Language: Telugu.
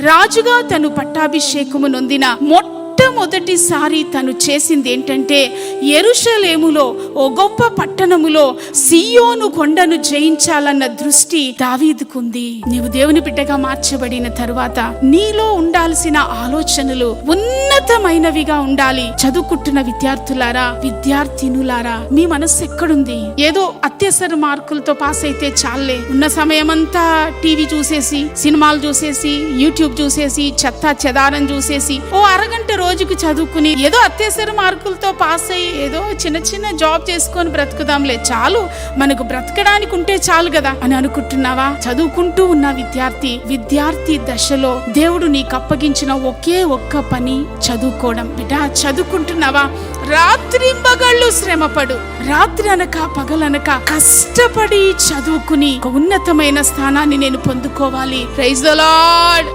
రాజుగా తను పట్టాభిషేకము నొందిన మొట్టమొదటిసారి తను చేసింది ఏంటంటే, యెరూషలేములో, ఓ గొప్ప పట్టణములో సియోను కొండను జయించాలన్న దృష్టి దావీదుకుంది. నీవు దేవుని బిడ్డగా మార్చబడిన తరువాత నీలో ఉండాల్సిన ఆలోచనలు ఉన్నతమైనవిగా ఉండాలి. చదువుకుంటున్న విద్యార్థులారా, విద్యార్థినులారా, మీ మనస్సు ఎక్కడుంది? ఏదో అత్యవసర మార్కులతో పాస్ అయితే చాలే, ఉన్న సమయమంతా టీవీ చూసేసి, సినిమాలు చూసేసి, యూట్యూబ్ చూసేసి, చెత్త చెదారం చూసేసి, ఓ అరగంట రోజుకి చదువుకుని ఏదో అత్యవసర మార్కులతో పాస్ అయ్యి ఏదో చిన్న చిన్న జాబ్ చేసుకొని బ్రతుకుదాంలే, చాలు మనకు బ్రతకడానికి ఉంటే చాలు కదా అని అనుకుంటున్నావా? చదువుకుంటూ ఉన్న విద్యార్థి దశలో దేవుడు నీకు అప్పగించిన ఒకే ఒక్క పని చదువుకోవడం. బిడ్డ, చదువుకుంటున్నావా? రాత్రింబగళ్ళు శ్రమపడు, రాత్రి అనక పగలనక కష్టపడి చదువుకుని ఉన్నతమైన స్థానాన్ని నేను పొందుకోవాలి. Praise the lord.